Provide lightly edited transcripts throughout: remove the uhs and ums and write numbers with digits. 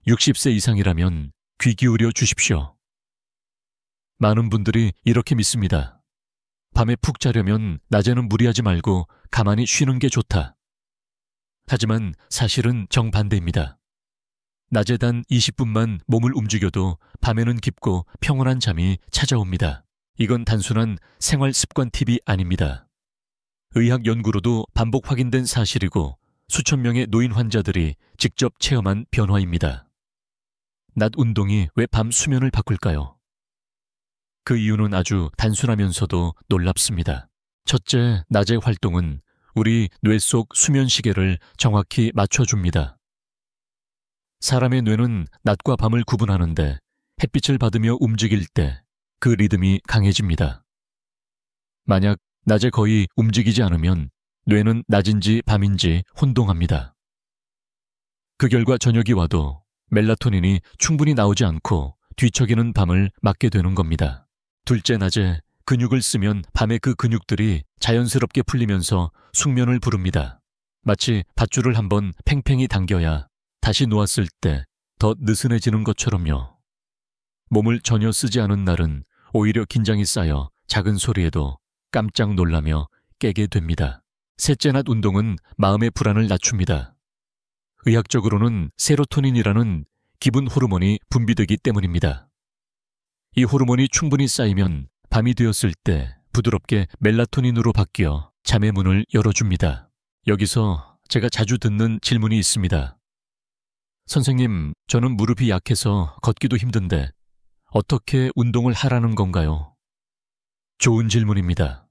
60세 이상이라면 귀 기울여 주십시오. 많은 분들이 이렇게 믿습니다. 밤에 푹 자려면 낮에는 무리하지 말고 가만히 쉬는 게 좋다. 하지만 사실은 정반대입니다. 낮에 단 20분만 몸을 움직여도 밤에는 깊고 평온한 잠이 찾아옵니다. 이건 단순한 생활 습관 팁이 아닙니다. 의학 연구로도 반복 확인된 사실이고 수천 명의 노인 환자들이 직접 체험한 변화입니다. 낮 운동이 왜 밤 수면을 바꿀까요? 그 이유는 아주 단순하면서도 놀랍습니다. 첫째, 낮의 활동은 우리 뇌 속 수면 시계를 정확히 맞춰줍니다. 사람의 뇌는 낮과 밤을 구분하는데 햇빛을 받으며 움직일 때 그 리듬이 강해집니다. 만약 낮에 거의 움직이지 않으면 뇌는 낮인지 밤인지 혼동합니다. 그 결과 저녁이 와도 멜라토닌이 충분히 나오지 않고 뒤척이는 밤을 맞게 되는 겁니다. 둘째, 낮에 근육을 쓰면 밤에 그 근육들이 자연스럽게 풀리면서 숙면을 부릅니다. 마치 밧줄을 한번 팽팽히 당겨야 다시 놓았을 때 더 느슨해지는 것처럼요. 몸을 전혀 쓰지 않은 날은 오히려 긴장이 쌓여 작은 소리에도 깜짝 놀라며 깨게 됩니다. 셋째, 낮 운동은 마음의 불안을 낮춥니다. 의학적으로는 세로토닌이라는 기분 호르몬이 분비되기 때문입니다. 이 호르몬이 충분히 쌓이면 밤이 되었을 때 부드럽게 멜라토닌으로 바뀌어 잠의 문을 열어줍니다. 여기서 제가 자주 듣는 질문이 있습니다. 선생님, 저는 무릎이 약해서 걷기도 힘든데 어떻게 운동을 하라는 건가요? 좋은 질문입니다.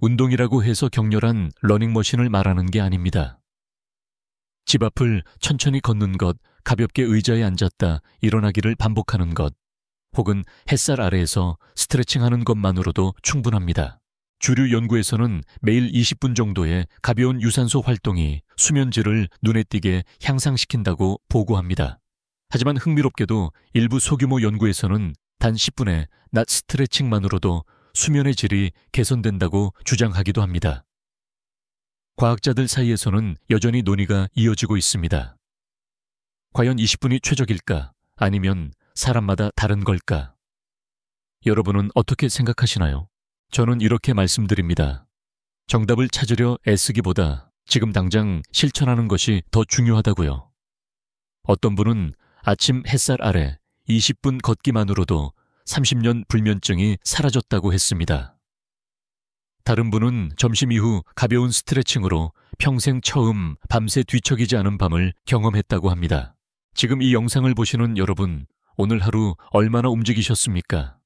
운동이라고 해서 격렬한 러닝머신을 말하는 게 아닙니다. 집 앞을 천천히 걷는 것, 가볍게 의자에 앉았다 일어나기를 반복하는 것, 혹은 햇살 아래에서 스트레칭하는 것만으로도 충분합니다. 주류 연구에서는 매일 20분 정도의 가벼운 유산소 활동이 수면질을 눈에 띄게 향상시킨다고 보고합니다. 하지만 흥미롭게도 일부 소규모 연구에서는 단 10분의 낮 스트레칭만으로도 수면의 질이 개선된다고 주장하기도 합니다. 과학자들 사이에서는 여전히 논의가 이어지고 있습니다. 과연 20분이 최적일까? 아니면 사람마다 다른 걸까? 여러분은 어떻게 생각하시나요? 저는 이렇게 말씀드립니다. 정답을 찾으려 애쓰기보다 지금 당장 실천하는 것이 더 중요하다고요. 어떤 분은 아침 햇살 아래 20분 걷기만으로도 30년 불면증이 사라졌다고 했습니다. 다른 분은 점심 이후 가벼운 스트레칭으로 평생 처음 밤새 뒤척이지 않은 밤을 경험했다고 합니다. 지금 이 영상을 보시는 여러분, 오늘 하루 얼마나 움직이셨습니까?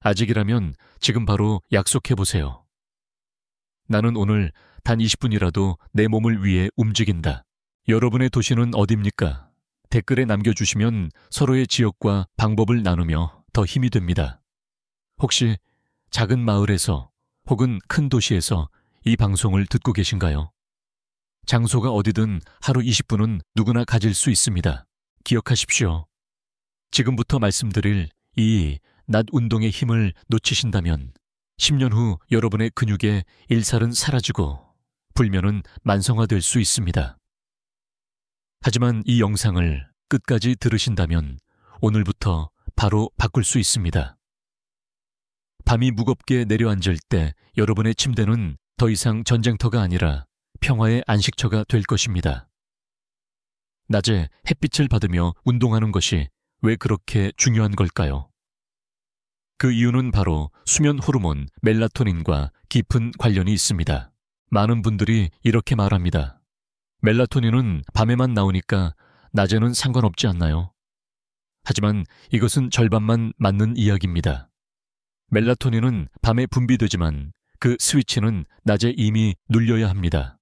아직이라면 지금 바로 약속해보세요. 나는 오늘 단 20분이라도 내 몸을 위해 움직인다. 여러분의 도시는 어디입니까? 댓글에 남겨주시면 서로의 지역과 방법을 나누며 더 힘이 됩니다. 혹시 작은 마을에서 혹은 큰 도시에서 이 방송을 듣고 계신가요? 장소가 어디든 하루 20분은 누구나 가질 수 있습니다. 기억하십시오. 지금부터 말씀드릴 이 낮 운동의 힘을 놓치신다면 10년 후 여러분의 근육의 일살은 사라지고 불면은 만성화될 수 있습니다. 하지만 이 영상을 끝까지 들으신다면 오늘부터 바로 바꿀 수 있습니다. 밤이 무겁게 내려앉을 때 여러분의 침대는 더 이상 전쟁터가 아니라 평화의 안식처가 될 것입니다. 낮에 햇빛을 받으며 운동하는 것이 왜 그렇게 중요한 걸까요? 그 이유는 바로 수면 호르몬 멜라토닌과 깊은 관련이 있습니다. 많은 분들이 이렇게 말합니다. 멜라토닌은 밤에만 나오니까 낮에는 상관없지 않나요? 하지만 이것은 절반만 맞는 이야기입니다. 멜라토닌은 밤에 분비되지만 그 스위치는 낮에 이미 눌려야 합니다.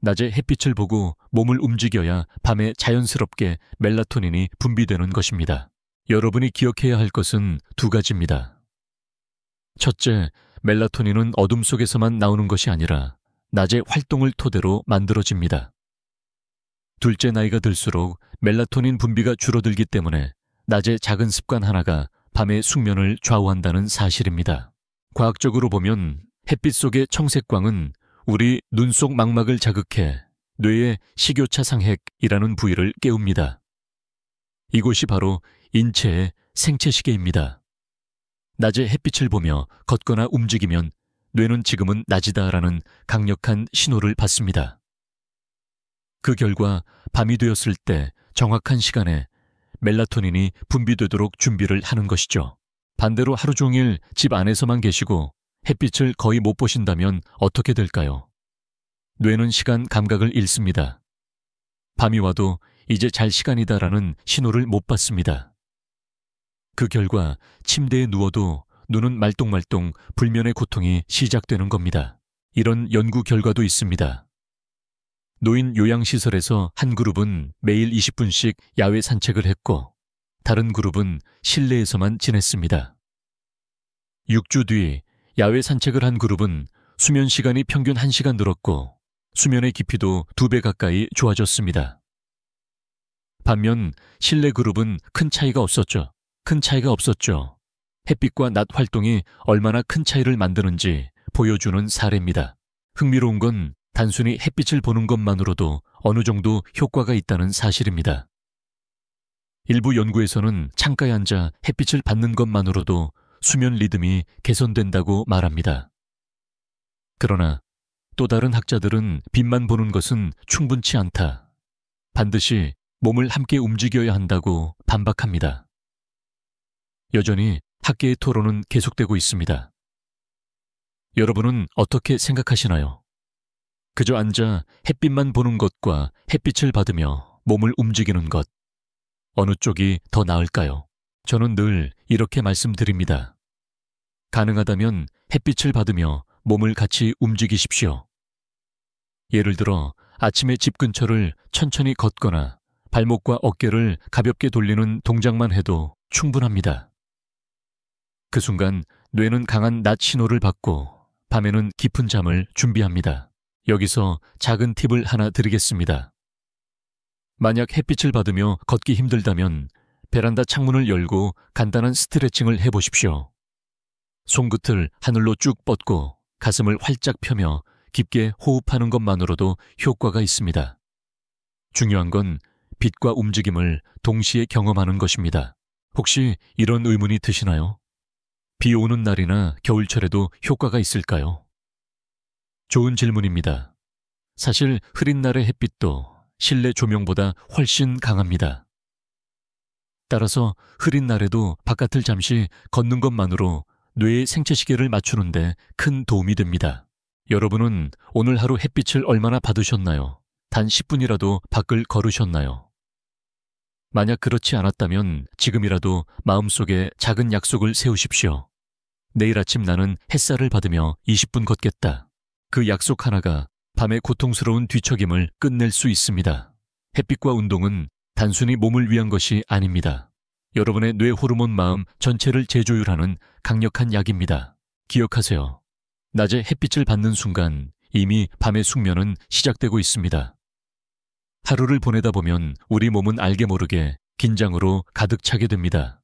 낮에 햇빛을 보고 몸을 움직여야 밤에 자연스럽게 멜라토닌이 분비되는 것입니다. 여러분이 기억해야 할 것은 두 가지입니다. 첫째, 멜라토닌은 어둠 속에서만 나오는 것이 아니라 낮의 활동을 토대로 만들어집니다. 둘째, 나이가 들수록 멜라토닌 분비가 줄어들기 때문에 낮의 작은 습관 하나가 밤의 숙면을 좌우한다는 사실입니다. 과학적으로 보면 햇빛 속의 청색광은 우리 눈 속 망막을 자극해 뇌의 식교차 상핵이라는 부위를 깨웁니다. 이곳이 바로 인체의 생체시계입니다. 낮에 햇빛을 보며 걷거나 움직이면 뇌는 지금은 낮이다라는 강력한 신호를 받습니다. 그 결과 밤이 되었을 때 정확한 시간에 멜라토닌이 분비되도록 준비를 하는 것이죠. 반대로 하루 종일 집 안에서만 계시고 햇빛을 거의 못 보신다면 어떻게 될까요? 뇌는 시간 감각을 잃습니다. 밤이 와도 이제 잘 시간이다라는 신호를 못 받습니다. 그 결과 침대에 누워도 눈은 말똥말똥 불면의 고통이 시작되는 겁니다. 이런 연구 결과도 있습니다. 노인 요양시설에서 한 그룹은 매일 20분씩 야외 산책을 했고 다른 그룹은 실내에서만 지냈습니다. 6주 뒤 야외 산책을 한 그룹은 수면 시간이 평균 1시간 늘었고 수면의 깊이도 2배 가까이 좋아졌습니다. 반면 실내 그룹은 큰 차이가 없었죠. 햇빛과 낮 활동이 얼마나 큰 차이를 만드는지 보여주는 사례입니다. 흥미로운 건 단순히 햇빛을 보는 것만으로도 어느 정도 효과가 있다는 사실입니다. 일부 연구에서는 창가에 앉아 햇빛을 받는 것만으로도 수면 리듬이 개선된다고 말합니다. 그러나 또 다른 학자들은 빛만 보는 것은 충분치 않다. 반드시 몸을 함께 움직여야 한다고 반박합니다. 여전히 학계의 토론은 계속되고 있습니다. 여러분은 어떻게 생각하시나요? 그저 앉아 햇빛만 보는 것과 햇빛을 받으며 몸을 움직이는 것, 어느 쪽이 더 나을까요? 저는 늘 이렇게 말씀드립니다. 가능하다면 햇빛을 받으며 몸을 같이 움직이십시오. 예를 들어 아침에 집 근처를 천천히 걷거나 발목과 어깨를 가볍게 돌리는 동작만 해도 충분합니다. 그 순간 뇌는 강한 낮 신호를 받고 밤에는 깊은 잠을 준비합니다. 여기서 작은 팁을 하나 드리겠습니다. 만약 햇빛을 받으며 걷기 힘들다면 베란다 창문을 열고 간단한 스트레칭을 해보십시오. 손끝을 하늘로 쭉 뻗고 가슴을 활짝 펴며 깊게 호흡하는 것만으로도 효과가 있습니다. 중요한 건 빛과 움직임을 동시에 경험하는 것입니다. 혹시 이런 의문이 드시나요? 비 오는 날이나 겨울철에도 효과가 있을까요? 좋은 질문입니다. 사실 흐린 날의 햇빛도 실내 조명보다 훨씬 강합니다. 따라서 흐린 날에도 바깥을 잠시 걷는 것만으로 뇌의 생체시계를 맞추는데 큰 도움이 됩니다. 여러분은 오늘 하루 햇빛을 얼마나 받으셨나요? 단 10분이라도 밖을 걸으셨나요? 만약 그렇지 않았다면 지금이라도 마음속에 작은 약속을 세우십시오. 내일 아침 나는 햇살을 받으며 20분 걷겠다. 그 약속 하나가 밤의 고통스러운 뒤척임을 끝낼 수 있습니다. 햇빛과 운동은 단순히 몸을 위한 것이 아닙니다. 여러분의 뇌 호르몬 마음 전체를 재조율하는 강력한 약입니다. 기억하세요. 낮에 햇빛을 받는 순간 이미 밤의 숙면은 시작되고 있습니다. 하루를 보내다 보면 우리 몸은 알게 모르게 긴장으로 가득 차게 됩니다.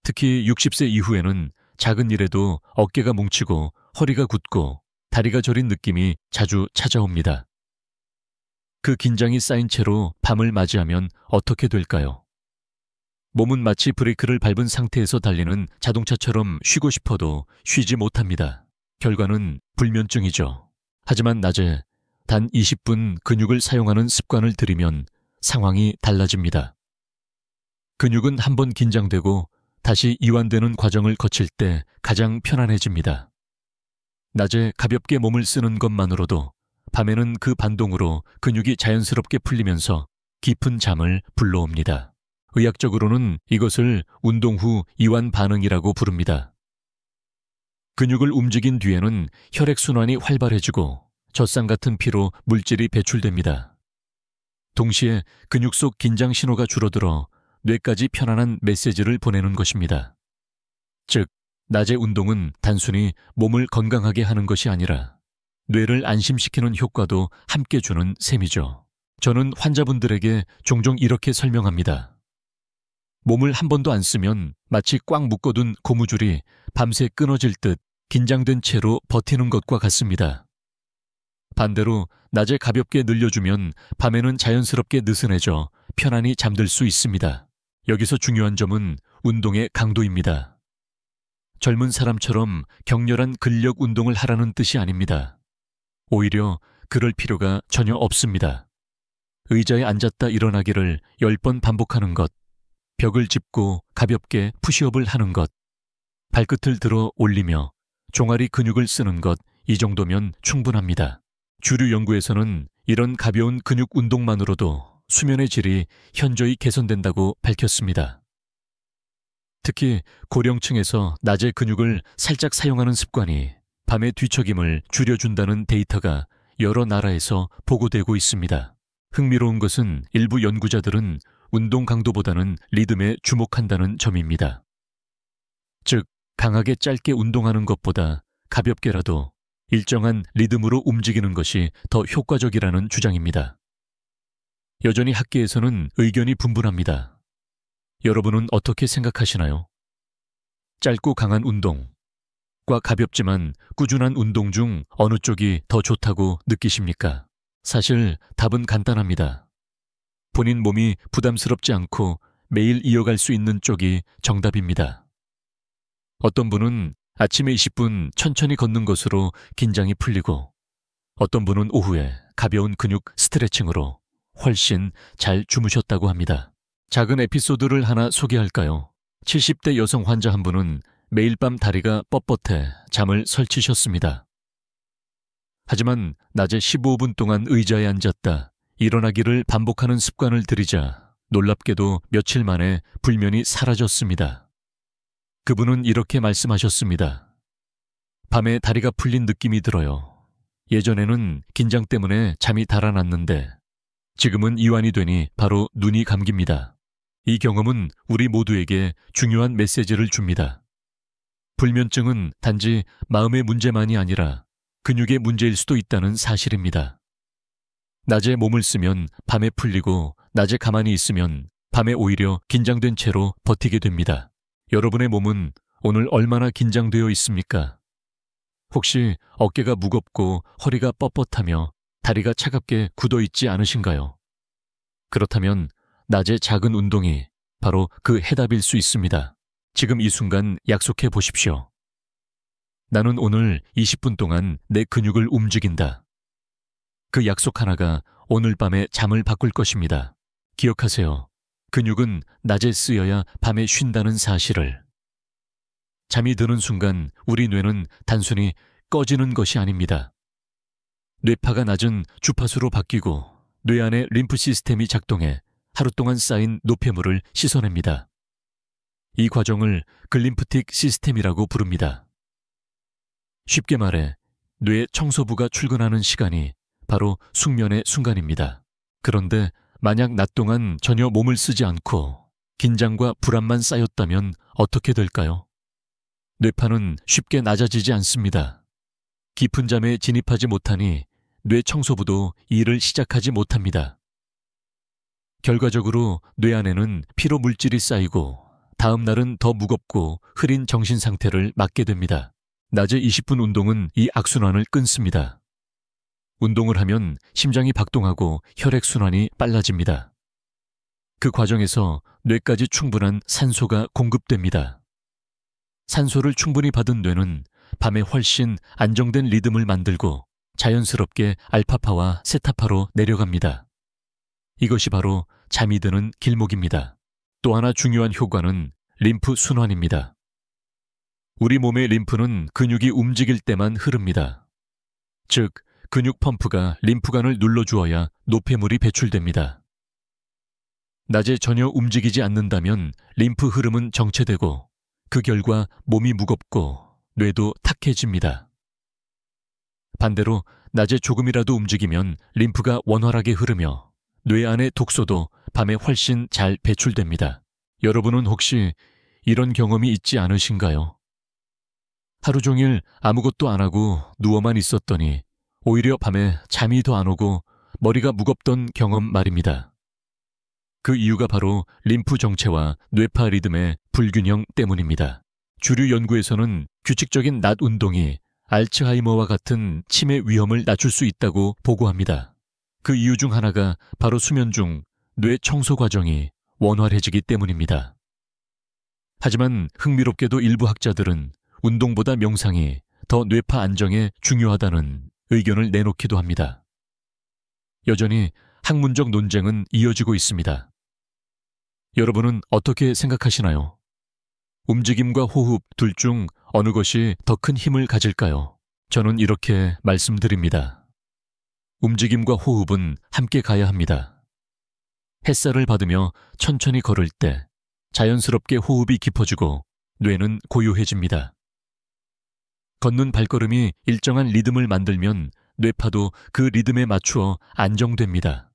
특히 60세 이후에는 작은 일에도 어깨가 뭉치고 허리가 굳고 다리가 저린 느낌이 자주 찾아옵니다. 그 긴장이 쌓인 채로 밤을 맞이하면 어떻게 될까요? 몸은 마치 브레이크를 밟은 상태에서 달리는 자동차처럼 쉬고 싶어도 쉬지 못합니다. 결과는 불면증이죠. 하지만 낮에 단 20분 근육을 사용하는 습관을 들이면 상황이 달라집니다. 근육은 한번 긴장되고 다시 이완되는 과정을 거칠 때 가장 편안해집니다. 낮에 가볍게 몸을 쓰는 것만으로도 밤에는 그 반동으로 근육이 자연스럽게 풀리면서 깊은 잠을 불러옵니다. 의학적으로는 이것을 운동 후 이완 반응이라고 부릅니다. 근육을 움직인 뒤에는 혈액순환이 활발해지고 젖산 같은 피로 물질이 배출됩니다. 동시에 근육 속 긴장 신호가 줄어들어 뇌까지 편안한 메시지를 보내는 것입니다. 즉, 낮의 운동은 단순히 몸을 건강하게 하는 것이 아니라 뇌를 안심시키는 효과도 함께 주는 셈이죠. 저는 환자분들에게 종종 이렇게 설명합니다. 몸을 한 번도 안 쓰면 마치 꽉 묶어둔 고무줄이 밤새 끊어질 듯 긴장된 채로 버티는 것과 같습니다. 반대로 낮에 가볍게 늘려주면 밤에는 자연스럽게 느슨해져 편안히 잠들 수 있습니다. 여기서 중요한 점은 운동의 강도입니다. 젊은 사람처럼 격렬한 근력 운동을 하라는 뜻이 아닙니다. 오히려 그럴 필요가 전혀 없습니다. 의자에 앉았다 일어나기를 10번 반복하는 것, 벽을 짚고 가볍게 푸시업을 하는 것, 발끝을 들어 올리며 종아리 근육을 쓰는 것, 이 정도면 충분합니다. 주류 연구에서는 이런 가벼운 근육 운동만으로도 수면의 질이 현저히 개선된다고 밝혔습니다. 특히 고령층에서 낮에 근육을 살짝 사용하는 습관이 밤의 뒤척임을 줄여준다는 데이터가 여러 나라에서 보고되고 있습니다. 흥미로운 것은 일부 연구자들은 운동 강도보다는 리듬에 주목한다는 점입니다. 즉, 강하게 짧게 운동하는 것보다 가볍게라도 일정한 리듬으로 움직이는 것이 더 효과적이라는 주장입니다. 여전히 학계에서는 의견이 분분합니다. 여러분은 어떻게 생각하시나요? 짧고 강한 운동과 가볍지만 꾸준한 운동 중 어느 쪽이 더 좋다고 느끼십니까? 사실 답은 간단합니다. 본인 몸이 부담스럽지 않고 매일 이어갈 수 있는 쪽이 정답입니다. 어떤 분은 아침에 20분 천천히 걷는 것으로 긴장이 풀리고, 어떤 분은 오후에 가벼운 근육 스트레칭으로 훨씬 잘 주무셨다고 합니다. 작은 에피소드를 하나 소개할까요? 70대 여성 환자 한 분은 매일 밤 다리가 뻣뻣해 잠을 설치셨습니다. 하지만 낮에 15분 동안 의자에 앉았다 일어나기를 반복하는 습관을 들이자 놀랍게도 며칠 만에 불면이 사라졌습니다. 그분은 이렇게 말씀하셨습니다. 밤에 다리가 풀린 느낌이 들어요. 예전에는 긴장 때문에 잠이 달아났는데 지금은 이완이 되니 바로 눈이 감깁니다. 이 경험은 우리 모두에게 중요한 메시지를 줍니다. 불면증은 단지 마음의 문제만이 아니라 근육의 문제일 수도 있다는 사실입니다. 낮에 몸을 쓰면 밤에 풀리고 낮에 가만히 있으면 밤에 오히려 긴장된 채로 버티게 됩니다. 여러분의 몸은 오늘 얼마나 긴장되어 있습니까? 혹시 어깨가 무겁고 허리가 뻣뻣하며 다리가 차갑게 굳어 있지 않으신가요? 그렇다면 낮에 작은 운동이 바로 그 해답일 수 있습니다. 지금 이 순간 약속해 보십시오. 나는 오늘 20분 동안 내 근육을 움직인다. 그 약속 하나가 오늘 밤에 잠을 바꿀 것입니다. 기억하세요. 근육은 낮에 쓰여야 밤에 쉰다는 사실을. 잠이 드는 순간 우리 뇌는 단순히 꺼지는 것이 아닙니다. 뇌파가 낮은 주파수로 바뀌고 뇌 안의 림프 시스템이 작동해 하루 동안 쌓인 노폐물을 씻어냅니다. 이 과정을 글림프틱 시스템이라고 부릅니다. 쉽게 말해 뇌 청소부가 출근하는 시간이 바로 숙면의 순간입니다. 그런데 만약 낮 동안 전혀 몸을 쓰지 않고 긴장과 불안만 쌓였다면 어떻게 될까요? 뇌파는 쉽게 낮아지지 않습니다. 깊은 잠에 진입하지 못하니 뇌 청소부도 일을 시작하지 못합니다. 결과적으로 뇌 안에는 피로 물질이 쌓이고 다음 날은 더 무겁고 흐린 정신 상태를 맞게 됩니다. 낮에 20분 운동은 이 악순환을 끊습니다. 운동을 하면 심장이 박동하고 혈액순환이 빨라집니다. 그 과정에서 뇌까지 충분한 산소가 공급됩니다. 산소를 충분히 받은 뇌는 밤에 훨씬 안정된 리듬을 만들고 자연스럽게 알파파와 세타파로 내려갑니다. 이것이 바로 잠이 드는 길목입니다. 또 하나 중요한 효과는 림프 순환입니다. 우리 몸의 림프는 근육이 움직일 때만 흐릅니다. 즉, 근육 펌프가 림프관을 눌러주어야 노폐물이 배출됩니다. 낮에 전혀 움직이지 않는다면 림프 흐름은 정체되고 그 결과 몸이 무겁고 뇌도 탁해집니다. 반대로 낮에 조금이라도 움직이면 림프가 원활하게 흐르며 뇌 안의 독소도 밤에 훨씬 잘 배출됩니다. 여러분은 혹시 이런 경험이 있지 않으신가요? 하루 종일 아무것도 안 하고 누워만 있었더니 오히려 밤에 잠이 더 안 오고 머리가 무겁던 경험 말입니다. 그 이유가 바로 림프 정체와 뇌파 리듬의 불균형 때문입니다. 주류 연구에서는 규칙적인 낮 운동이 알츠하이머와 같은 치매 위험을 낮출 수 있다고 보고합니다. 그 이유 중 하나가 바로 수면 중 뇌 청소 과정이 원활해지기 때문입니다. 하지만 흥미롭게도 일부 학자들은 운동보다 명상이 더 뇌파 안정에 중요하다는 의견을 내놓기도 합니다. 여전히 학문적 논쟁은 이어지고 있습니다. 여러분은 어떻게 생각하시나요? 움직임과 호흡 둘 중 어느 것이 더 큰 힘을 가질까요? 저는 이렇게 말씀드립니다. 움직임과 호흡은 함께 가야 합니다. 햇살을 받으며 천천히 걸을 때 자연스럽게 호흡이 깊어지고 뇌는 고요해집니다. 걷는 발걸음이 일정한 리듬을 만들면 뇌파도 그 리듬에 맞추어 안정됩니다.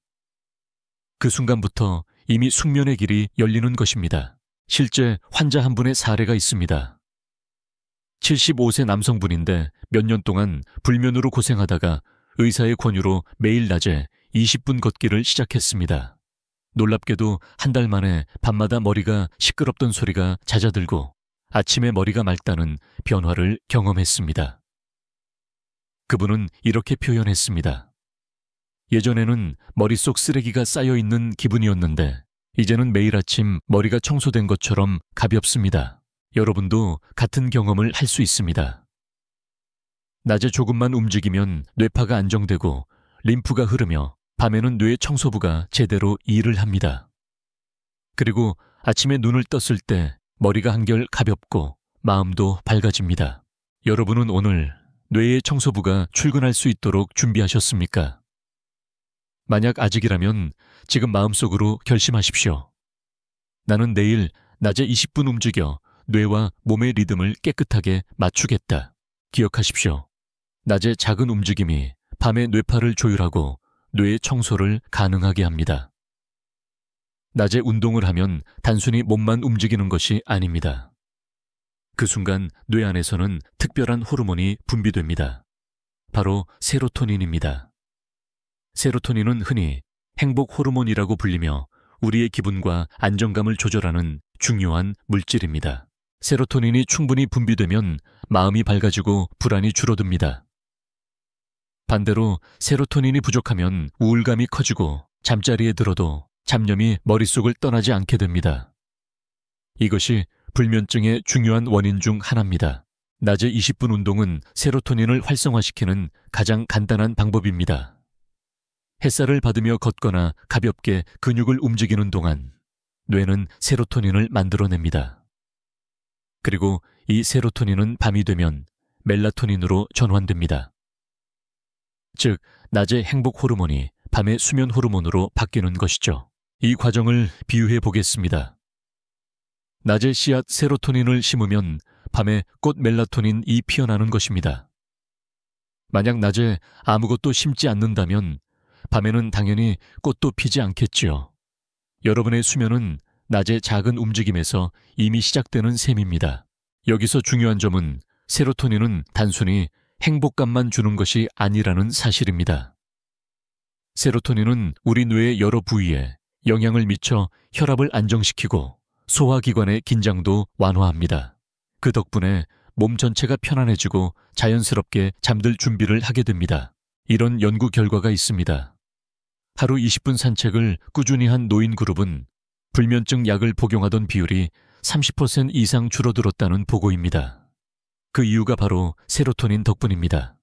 그 순간부터 이미 숙면의 길이 열리는 것입니다. 실제 환자 한 분의 사례가 있습니다. 75세 남성분인데 몇 년 동안 불면으로 고생하다가 의사의 권유로 매일 낮에 20분 걷기를 시작했습니다. 놀랍게도 한 달 만에 밤마다 머리가 시끄럽던 소리가 잦아들고 아침에 머리가 맑다는 변화를 경험했습니다. 그분은 이렇게 표현했습니다. 예전에는 머릿속 쓰레기가 쌓여있는 기분이었는데 이제는 매일 아침 머리가 청소된 것처럼 가볍습니다. 여러분도 같은 경험을 할 수 있습니다. 낮에 조금만 움직이면 뇌파가 안정되고 림프가 흐르며 밤에는 뇌 청소부가 제대로 일을 합니다. 그리고 아침에 눈을 떴을 때 머리가 한결 가볍고 마음도 밝아집니다. 여러분은 오늘 뇌의 청소부가 출근할 수 있도록 준비하셨습니까? 만약 아직이라면 지금 마음속으로 결심하십시오. 나는 내일 낮에 20분 움직여 뇌와 몸의 리듬을 깨끗하게 맞추겠다. 기억하십시오. 낮에 작은 움직임이 밤의 뇌파를 조율하고 뇌의 청소를 가능하게 합니다. 낮에 운동을 하면 단순히 몸만 움직이는 것이 아닙니다. 그 순간 뇌 안에서는 특별한 호르몬이 분비됩니다. 바로 세로토닌입니다. 세로토닌은 흔히 행복 호르몬이라고 불리며 우리의 기분과 안정감을 조절하는 중요한 물질입니다. 세로토닌이 충분히 분비되면 마음이 밝아지고 불안이 줄어듭니다. 반대로 세로토닌이 부족하면 우울감이 커지고 잠자리에 들어도 잡념이 머릿속을 떠나지 않게 됩니다. 이것이 불면증의 중요한 원인 중 하나입니다. 낮에 20분 운동은 세로토닌을 활성화시키는 가장 간단한 방법입니다. 햇살을 받으며 걷거나 가볍게 근육을 움직이는 동안 뇌는 세로토닌을 만들어냅니다. 그리고 이 세로토닌은 밤이 되면 멜라토닌으로 전환됩니다. 즉, 낮의 행복 호르몬이 밤의 수면 호르몬으로 바뀌는 것이죠. 이 과정을 비유해 보겠습니다. 낮에 씨앗 세로토닌을 심으면 밤에 꽃 멜라토닌이 피어나는 것입니다. 만약 낮에 아무것도 심지 않는다면 밤에는 당연히 꽃도 피지 않겠지요. 여러분의 수면은 낮의 작은 움직임에서 이미 시작되는 셈입니다. 여기서 중요한 점은 세로토닌은 단순히 행복감만 주는 것이 아니라는 사실입니다. 세로토닌은 우리 뇌의 여러 부위에 영향을 미쳐 혈압을 안정시키고 소화기관의 긴장도 완화합니다. 그 덕분에 몸 전체가 편안해지고 자연스럽게 잠들 준비를 하게 됩니다. 이런 연구 결과가 있습니다. 하루 20분 산책을 꾸준히 한 노인 그룹은 불면증 약을 복용하던 비율이 30% 이상 줄어들었다는 보고입니다. 그 이유가 바로 세로토닌 덕분입니다.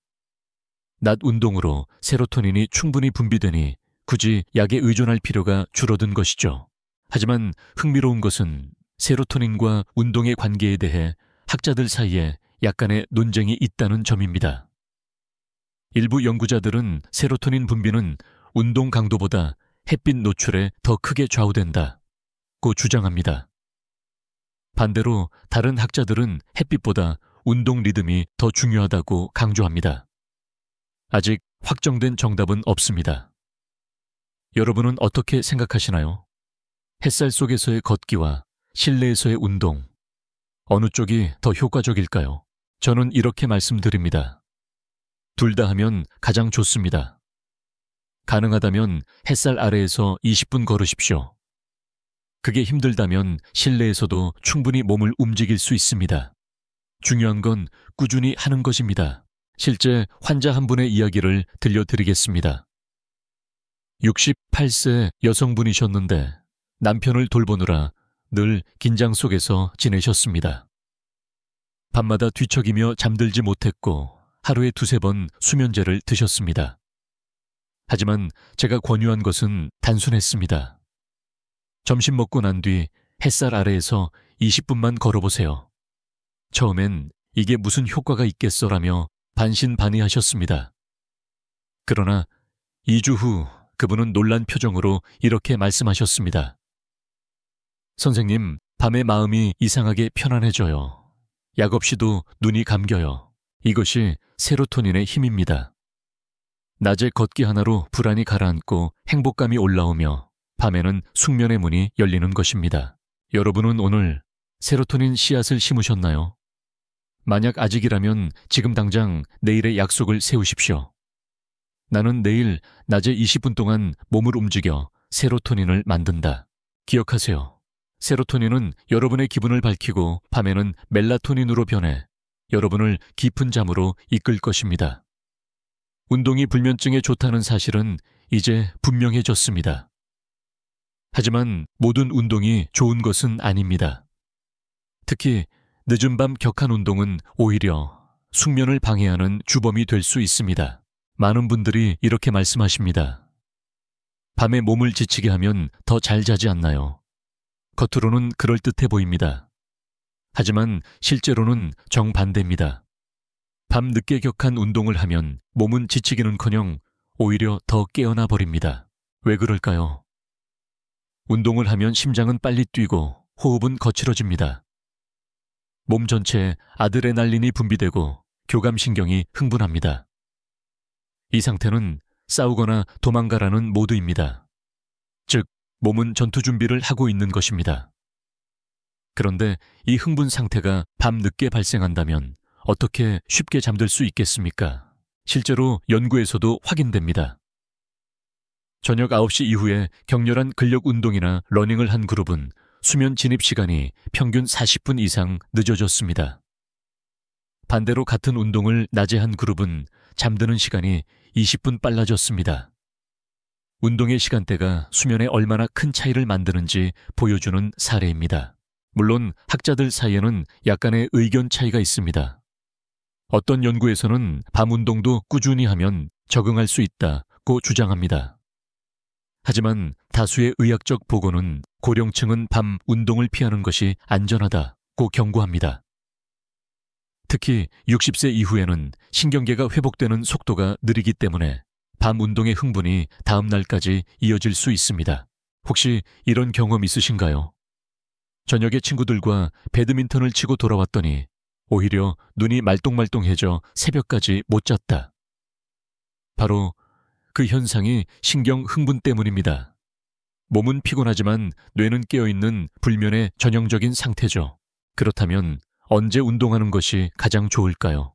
낮 운동으로 세로토닌이 충분히 분비되니 굳이 약에 의존할 필요가 줄어든 것이죠. 하지만 흥미로운 것은 세로토닌과 운동의 관계에 대해 학자들 사이에 약간의 논쟁이 있다는 점입니다. 일부 연구자들은 세로토닌 분비는 운동 강도보다 햇빛 노출에 더 크게 좌우된다고 주장합니다. 반대로 다른 학자들은 햇빛보다 운동 리듬이 더 중요하다고 강조합니다. 아직 확정된 정답은 없습니다. 여러분은 어떻게 생각하시나요? 햇살 속에서의 걷기와 실내에서의 운동, 어느 쪽이 더 효과적일까요? 저는 이렇게 말씀드립니다. 둘 다 하면 가장 좋습니다. 가능하다면 햇살 아래에서 20분 걸으십시오. 그게 힘들다면 실내에서도 충분히 몸을 움직일 수 있습니다. 중요한 건 꾸준히 하는 것입니다. 실제 환자 한 분의 이야기를 들려드리겠습니다. 68세 여성분이셨는데 남편을 돌보느라 늘 긴장 속에서 지내셨습니다. 밤마다 뒤척이며 잠들지 못했고 하루에 2~3번 수면제를 드셨습니다. 하지만 제가 권유한 것은 단순했습니다. 점심 먹고 난 뒤 햇살 아래에서 20분만 걸어보세요. 처음엔 이게 무슨 효과가 있겠어라며 반신반의하셨습니다. 그러나 2주 후 그분은 놀란 표정으로 이렇게 말씀하셨습니다. 선생님, 밤에 마음이 이상하게 편안해져요. 약 없이도 눈이 감겨요. 이것이 세로토닌의 힘입니다. 낮에 걷기 하나로 불안이 가라앉고 행복감이 올라오며 밤에는 숙면의 문이 열리는 것입니다. 여러분은 오늘 세로토닌 씨앗을 심으셨나요? 만약 아직이라면 지금 당장 내일의 약속을 세우십시오. 나는 내일 낮에 20분 동안 몸을 움직여 세로토닌을 만든다. 기억하세요. 세로토닌은 여러분의 기분을 밝히고 밤에는 멜라토닌으로 변해 여러분을 깊은 잠으로 이끌 것입니다. 운동이 불면증에 좋다는 사실은 이제 분명해졌습니다. 하지만 모든 운동이 좋은 것은 아닙니다. 특히 늦은 밤 격한 운동은 오히려 숙면을 방해하는 주범이 될 수 있습니다. 많은 분들이 이렇게 말씀하십니다. 밤에 몸을 지치게 하면 더 잘 자지 않나요? 겉으로는 그럴듯해 보입니다. 하지만 실제로는 정반대입니다. 밤 늦게 격한 운동을 하면 몸은 지치기는커녕 오히려 더 깨어나 버립니다. 왜 그럴까요? 운동을 하면 심장은 빨리 뛰고 호흡은 거칠어집니다. 몸 전체에 아드레날린이 분비되고 교감신경이 흥분합니다. 이 상태는 싸우거나 도망가라는 모드입니다. 즉, 몸은 전투 준비를 하고 있는 것입니다. 그런데 이 흥분 상태가 밤 늦게 발생한다면 어떻게 쉽게 잠들 수 있겠습니까? 실제로 연구에서도 확인됩니다. 저녁 9시 이후에 격렬한 근력 운동이나 러닝을 한 그룹은 수면 진입 시간이 평균 40분 이상 늦어졌습니다. 반대로 같은 운동을 낮에 한 그룹은 잠드는 시간이 20분 빨라졌습니다. 운동의 시간대가 수면에 얼마나 큰 차이를 만드는지 보여주는 사례입니다. 물론 학자들 사이에는 약간의 의견 차이가 있습니다. 어떤 연구에서는 밤 운동도 꾸준히 하면 적응할 수 있다고 주장합니다. 하지만 다수의 의학적 보고는 고령층은 밤 운동을 피하는 것이 안전하다고 경고합니다. 특히 60세 이후에는 신경계가 회복되는 속도가 느리기 때문에 밤 운동의 흥분이 다음 날까지 이어질 수 있습니다. 혹시 이런 경험 있으신가요? 저녁에 친구들과 배드민턴을 치고 돌아왔더니 오히려 눈이 말똥말똥해져 새벽까지 못 잤다. 바로 그 현상이 신경 흥분 때문입니다. 몸은 피곤하지만 뇌는 깨어있는 불면의 전형적인 상태죠. 그렇다면 언제 운동하는 것이 가장 좋을까요?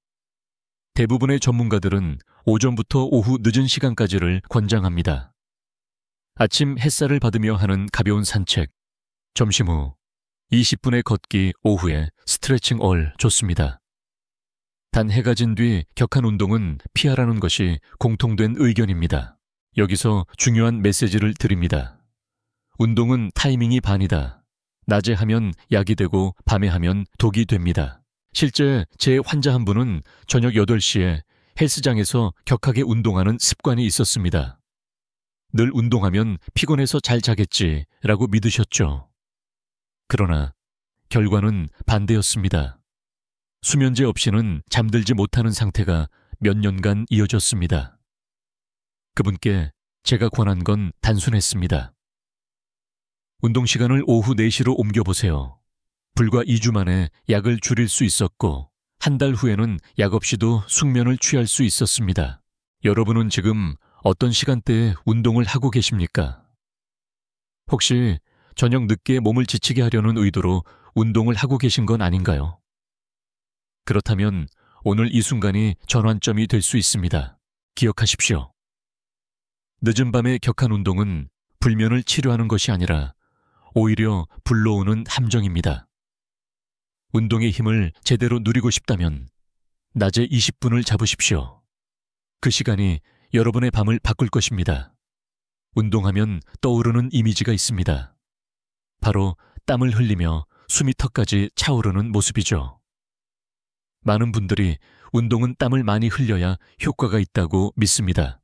대부분의 전문가들은 오전부터 오후 늦은 시간까지를 권장합니다. 아침 햇살을 받으며 하는 가벼운 산책, 점심 후 20분의 걷기, 오후에 스트레칭 좋습니다. 단 해가 진 뒤 격한 운동은 피하라는 것이 공통된 의견입니다. 여기서 중요한 메시지를 드립니다. 운동은 타이밍이 반이다. 낮에 하면 약이 되고 밤에 하면 독이 됩니다. 실제 제 환자 한 분은 저녁 8시에 헬스장에서 격하게 운동하는 습관이 있었습니다. 늘 운동하면 피곤해서 잘 자겠지라고 믿으셨죠. 그러나 결과는 반대였습니다. 수면제 없이는 잠들지 못하는 상태가 몇 년간 이어졌습니다. 그분께 제가 권한 건 단순했습니다. 운동 시간을 오후 4시로 옮겨보세요. 불과 2주 만에 약을 줄일 수 있었고 한 달 후에는 약 없이도 숙면을 취할 수 있었습니다. 여러분은 지금 어떤 시간대에 운동을 하고 계십니까? 혹시 저녁 늦게 몸을 지치게 하려는 의도로 운동을 하고 계신 건 아닌가요? 그렇다면 오늘 이 순간이 전환점이 될 수 있습니다. 기억하십시오. 늦은 밤에 격한 운동은 불면을 치료하는 것이 아니라 오히려 불러오는 함정입니다. 운동의 힘을 제대로 누리고 싶다면 낮에 20분을 잡으십시오. 그 시간이 여러분의 밤을 바꿀 것입니다. 운동하면 떠오르는 이미지가 있습니다. 바로 땀을 흘리며 숨이 턱까지 차오르는 모습이죠. 많은 분들이 운동은 땀을 많이 흘려야 효과가 있다고 믿습니다.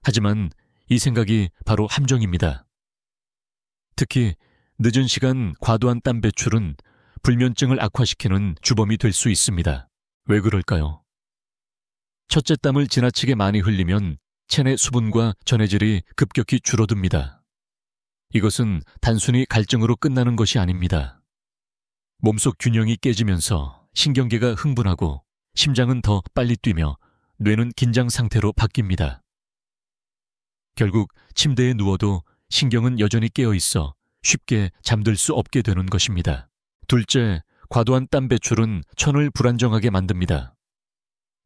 하지만 이 생각이 바로 함정입니다. 특히 늦은 시간 과도한 땀 배출은 불면증을 악화시키는 주범이 될 수 있습니다. 왜 그럴까요? 첫째, 땀을 지나치게 많이 흘리면 체내 수분과 전해질이 급격히 줄어듭니다. 이것은 단순히 갈증으로 끝나는 것이 아닙니다. 몸속 균형이 깨지면서 신경계가 흥분하고 심장은 더 빨리 뛰며 뇌는 긴장 상태로 바뀝니다. 결국 침대에 누워도 신경은 여전히 깨어 있어 쉽게 잠들 수 없게 되는 것입니다. 둘째, 과도한 땀 배출은 천을 불안정하게 만듭니다.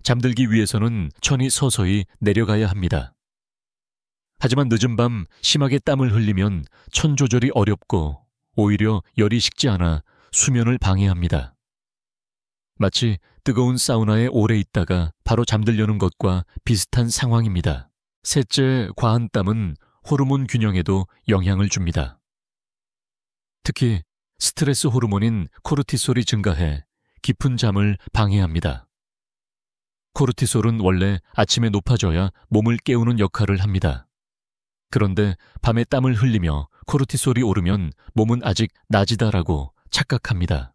잠들기 위해서는 천이 서서히 내려가야 합니다. 하지만 늦은 밤 심하게 땀을 흘리면 천 조절이 어렵고 오히려 열이 식지 않아 수면을 방해합니다. 마치 뜨거운 사우나에 오래 있다가 바로 잠들려는 것과 비슷한 상황입니다. 셋째, 과한 땀은 호르몬 균형에도 영향을 줍니다. 특히 스트레스 호르몬인 코르티솔이 증가해 깊은 잠을 방해합니다. 코르티솔은 원래 아침에 높아져야 몸을 깨우는 역할을 합니다. 그런데 밤에 땀을 흘리며 코르티솔이 오르면 몸은 아직 낮이다라고 착각합니다.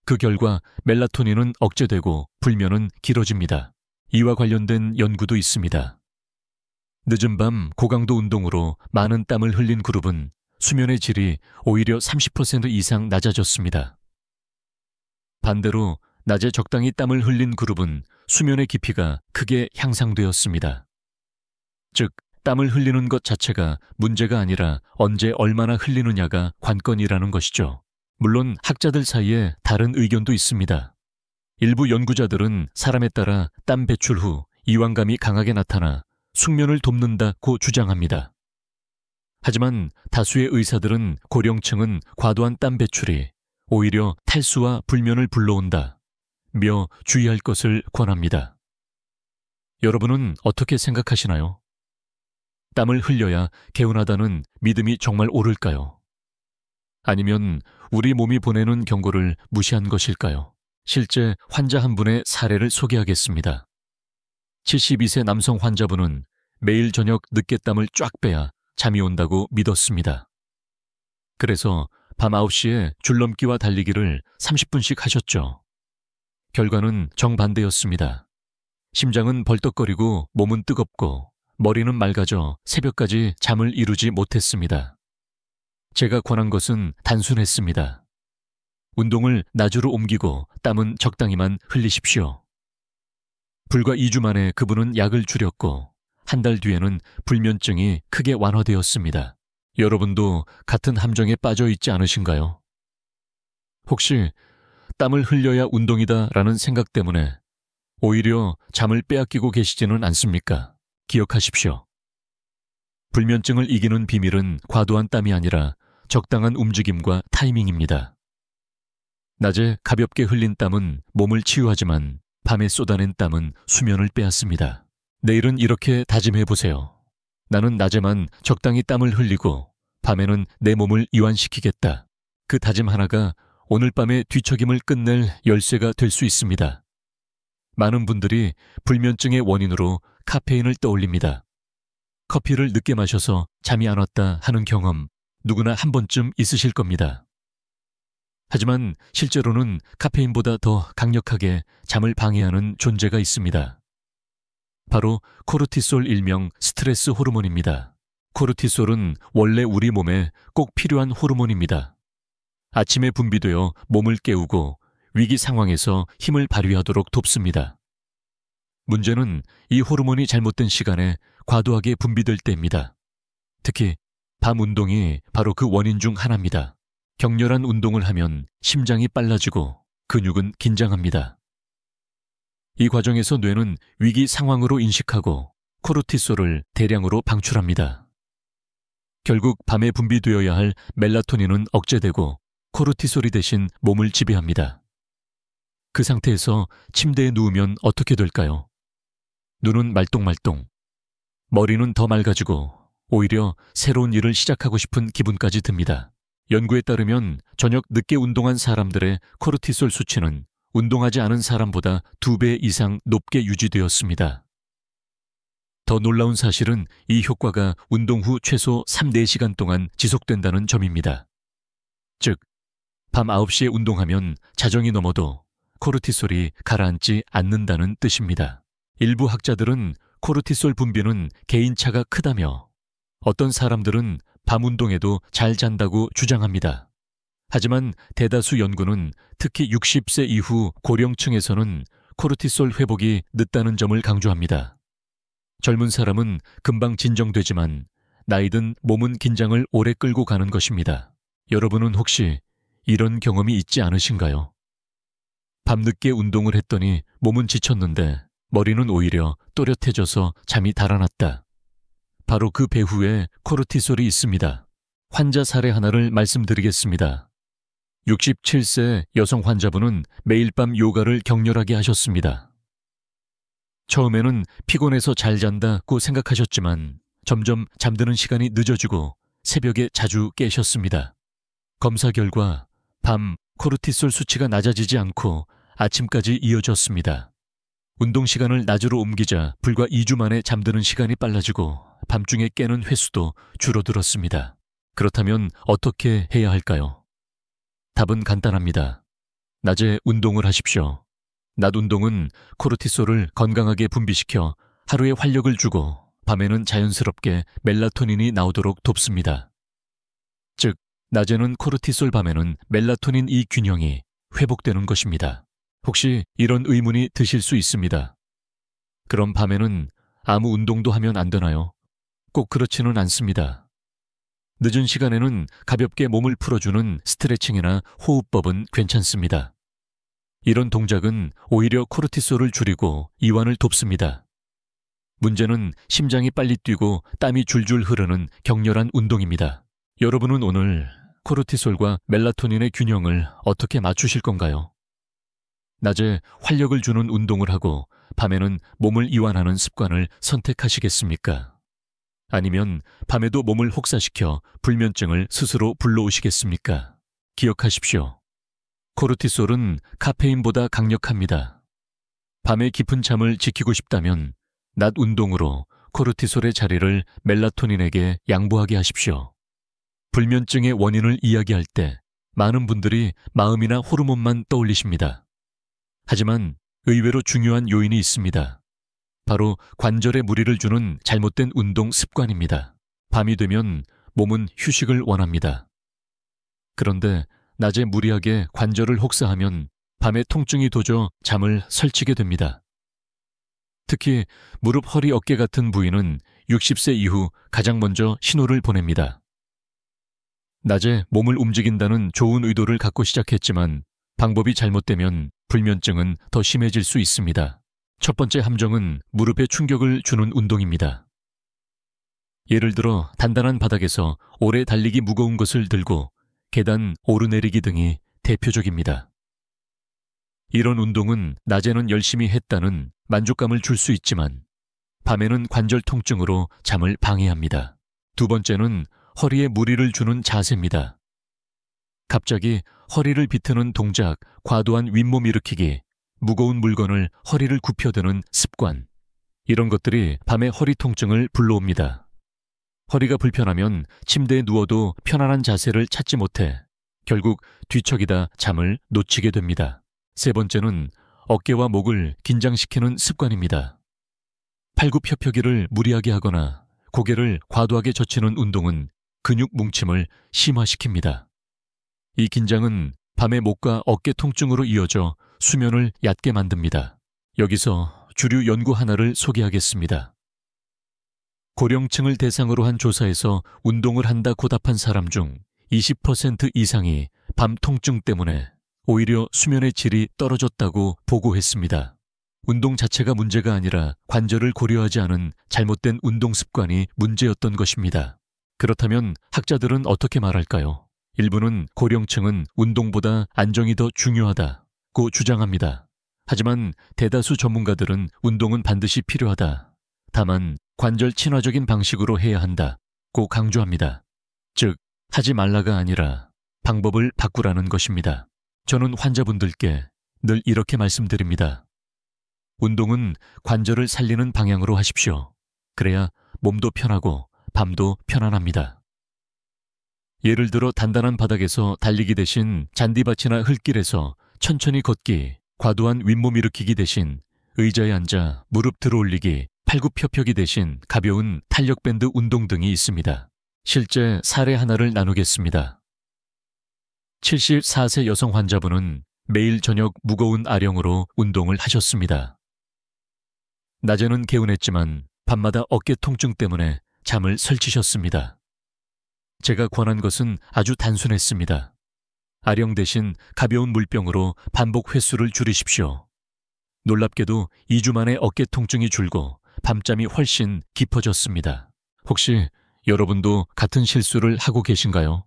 그 결과 멜라토닌은 억제되고 불면은 길어집니다. 이와 관련된 연구도 있습니다. 늦은 밤 고강도 운동으로 많은 땀을 흘린 그룹은 수면의 질이 오히려 30% 이상 낮아졌습니다. 반대로 낮에 적당히 땀을 흘린 그룹은 수면의 깊이가 크게 향상되었습니다. 즉, 땀을 흘리는 것 자체가 문제가 아니라 언제 얼마나 흘리느냐가 관건이라는 것이죠. 물론 학자들 사이에 다른 의견도 있습니다. 일부 연구자들은 사람에 따라 땀 배출 후 이완감이 강하게 나타나 숙면을 돕는다고 주장합니다. 하지만 다수의 의사들은 고령층은 과도한 땀 배출이 오히려 탈수와 불면을 불러온다 며 주의할 것을 권합니다. 여러분은 어떻게 생각하시나요? 땀을 흘려야 개운하다는 믿음이 정말 옳을까요? 아니면 우리 몸이 보내는 경고를 무시한 것일까요? 실제 환자 한 분의 사례를 소개하겠습니다. 72세 남성 환자분은 매일 저녁 늦게 땀을 쫙 빼야 잠이 온다고 믿었습니다. 그래서 밤 9시에 줄넘기와 달리기를 30분씩 하셨죠. 결과는 정반대였습니다. 심장은 벌떡거리고 몸은 뜨겁고 머리는 맑아져 새벽까지 잠을 이루지 못했습니다. 제가 권한 것은 단순했습니다. 운동을 낮으로 옮기고 땀은 적당히만 흘리십시오. 불과 2주 만에 그분은 약을 줄였고 한 달 뒤에는 불면증이 크게 완화되었습니다. 여러분도 같은 함정에 빠져 있지 않으신가요? 혹시 땀을 흘려야 운동이다 라는 생각 때문에 오히려 잠을 빼앗기고 계시지는 않습니까? 기억하십시오. 불면증을 이기는 비밀은 과도한 땀이 아니라 적당한 움직임과 타이밍입니다. 낮에 가볍게 흘린 땀은 몸을 치유하지만 밤에 쏟아낸 땀은 수면을 빼앗습니다. 내일은 이렇게 다짐해보세요. 나는 낮에만 적당히 땀을 흘리고 밤에는 내 몸을 이완시키겠다. 그 다짐 하나가 오늘 밤의 뒤척임을 끝낼 열쇠가 될 수 있습니다. 많은 분들이 불면증의 원인으로 카페인을 떠올립니다. 커피를 늦게 마셔서 잠이 안 왔다 하는 경험 누구나 한 번쯤 있으실 겁니다. 하지만 실제로는 카페인보다 더 강력하게 잠을 방해하는 존재가 있습니다. 바로 코르티솔 일명 스트레스 호르몬입니다. 코르티솔은 원래 우리 몸에 꼭 필요한 호르몬입니다. 아침에 분비되어 몸을 깨우고 위기 상황에서 힘을 발휘하도록 돕습니다. 문제는 이 호르몬이 잘못된 시간에 과도하게 분비될 때입니다. 특히 밤 운동이 바로 그 원인 중 하나입니다. 격렬한 운동을 하면 심장이 빨라지고 근육은 긴장합니다. 이 과정에서 뇌는 위기 상황으로 인식하고 코르티솔을 대량으로 방출합니다. 결국 밤에 분비되어야 할 멜라토닌은 억제되고 코르티솔이 대신 몸을 지배합니다. 그 상태에서 침대에 누우면 어떻게 될까요? 눈은 말똥말똥, 머리는 더 맑아지고 오히려 새로운 일을 시작하고 싶은 기분까지 듭니다. 연구에 따르면 저녁 늦게 운동한 사람들의 코르티솔 수치는 운동하지 않은 사람보다 2배 이상 높게 유지되었습니다. 더 놀라운 사실은 이 효과가 운동 후 최소 3-4시간 동안 지속된다는 점입니다. 즉, 밤 9시에 운동하면 자정이 넘어도 코르티솔이 가라앉지 않는다는 뜻입니다. 일부 학자들은 코르티솔 분비는 개인차가 크다며 어떤 사람들은 밤 운동에도 잘 잔다고 주장합니다. 하지만 대다수 연구는 특히 60세 이후 고령층에서는 코르티솔 회복이 늦다는 점을 강조합니다. 젊은 사람은 금방 진정되지만 나이든 몸은 긴장을 오래 끌고 가는 것입니다. 여러분은 혹시 이런 경험이 있지 않으신가요? 밤늦게 운동을 했더니 몸은 지쳤는데 머리는 오히려 또렷해져서 잠이 달아났다. 바로 그 배후에 코르티솔이 있습니다. 환자 사례 하나를 말씀드리겠습니다. 67세 여성 환자분은 매일 밤 요가를 격렬하게 하셨습니다. 처음에는 피곤해서 잘 잔다고 생각하셨지만 점점 잠드는 시간이 늦어지고 새벽에 자주 깨셨습니다. 검사 결과 밤 코르티솔 수치가 낮아지지 않고 아침까지 이어졌습니다. 운동 시간을 낮으로 옮기자 불과 2주 만에 잠드는 시간이 빨라지고 밤중에 깨는 횟수도 줄어들었습니다. 그렇다면 어떻게 해야 할까요? 답은 간단합니다. 낮에 운동을 하십시오. 낮 운동은 코르티솔을 건강하게 분비시켜 하루에 활력을 주고 밤에는 자연스럽게 멜라토닌이 나오도록 돕습니다. 즉, 낮에는 코르티솔, 밤에는 멜라토닌 이 균형이 회복되는 것입니다. 혹시 이런 의문이 드실 수 있습니다. 그럼 밤에는 아무 운동도 하면 안 되나요? 꼭 그렇지는 않습니다. 늦은 시간에는 가볍게 몸을 풀어주는 스트레칭이나 호흡법은 괜찮습니다. 이런 동작은 오히려 코르티솔을 줄이고 이완을 돕습니다. 문제는 심장이 빨리 뛰고 땀이 줄줄 흐르는 격렬한 운동입니다. 여러분은 오늘 코르티솔과 멜라토닌의 균형을 어떻게 맞추실 건가요? 낮에 활력을 주는 운동을 하고 밤에는 몸을 이완하는 습관을 선택하시겠습니까? 아니면 밤에도 몸을 혹사시켜 불면증을 스스로 불러오시겠습니까? 기억하십시오. 코르티솔은 카페인보다 강력합니다. 밤에 깊은 잠을 지키고 싶다면 낮 운동으로 코르티솔의 자리를 멜라토닌에게 양보하게 하십시오. 불면증의 원인을 이야기할 때 많은 분들이 마음이나 호르몬만 떠올리십니다. 하지만 의외로 중요한 요인이 있습니다. 바로 관절에 무리를 주는 잘못된 운동 습관입니다. 밤이 되면 몸은 휴식을 원합니다. 그런데 낮에 무리하게 관절을 혹사하면 밤에 통증이 도져 잠을 설치게 됩니다. 특히 무릎, 허리, 어깨 같은 부위는 60세 이후 가장 먼저 신호를 보냅니다. 낮에 몸을 움직인다는 좋은 의도를 갖고 시작했지만 방법이 잘못되면 불면증은 더 심해질 수 있습니다. 첫 번째 함정은 무릎에 충격을 주는 운동입니다. 예를 들어 단단한 바닥에서 오래 달리기 무거운 것을 들고 계단 오르내리기 등이 대표적입니다. 이런 운동은 낮에는 열심히 했다는 만족감을 줄 수 있지만 밤에는 관절 통증으로 잠을 방해합니다. 두 번째는 허리에 무리를 주는 자세입니다. 갑자기 허리를 비트는 동작, 과도한 윗몸 일으키기, 무거운 물건을 허리를 굽혀드는 습관, 이런 것들이 밤에 허리 통증을 불러옵니다. 허리가 불편하면 침대에 누워도 편안한 자세를 찾지 못해 결국 뒤척이다 잠을 놓치게 됩니다. 세 번째는 어깨와 목을 긴장시키는 습관입니다. 팔굽혀펴기를 무리하게 하거나 고개를 과도하게 젖히는 운동은 근육 뭉침을 심화시킵니다. 이 긴장은 밤에 목과 어깨 통증으로 이어져 수면을 얕게 만듭니다. 여기서 주류 연구 하나를 소개하겠습니다. 고령층을 대상으로 한 조사에서 운동을 한다고 답한 사람 중 20% 이상이 밤 통증 때문에 오히려 수면의 질이 떨어졌다고 보고했습니다. 운동 자체가 문제가 아니라 관절을 고려하지 않은 잘못된 운동 습관이 문제였던 것입니다. 그렇다면 학자들은 어떻게 말할까요? 일부는 고령층은 운동보다 안정이 더 중요하다고 주장합니다. 하지만 대다수 전문가들은 운동은 반드시 필요하다. 다만 관절 친화적인 방식으로 해야 한다. 고 강조합니다. 즉, 하지 말라가 아니라 방법을 바꾸라는 것입니다. 저는 환자분들께 늘 이렇게 말씀드립니다. 운동은 관절을 살리는 방향으로 하십시오. 그래야 몸도 편하고 밤도 편안합니다. 예를 들어 단단한 바닥에서 달리기 대신 잔디밭이나 흙길에서 천천히 걷기, 과도한 윗몸 일으키기 대신 의자에 앉아 무릎 들어올리기, 팔굽혀펴기 대신 가벼운 탄력밴드 운동 등이 있습니다. 실제 사례 하나를 나누겠습니다. 74세 여성 환자분은 매일 저녁 무거운 아령으로 운동을 하셨습니다. 낮에는 개운했지만 밤마다 어깨 통증 때문에 잠을 설치셨습니다. 제가 권한 것은 아주 단순했습니다. 아령 대신 가벼운 물병으로 반복 횟수를 줄이십시오. 놀랍게도 2주 만에 어깨 통증이 줄고 밤잠이 훨씬 깊어졌습니다. 혹시 여러분도 같은 실수를 하고 계신가요?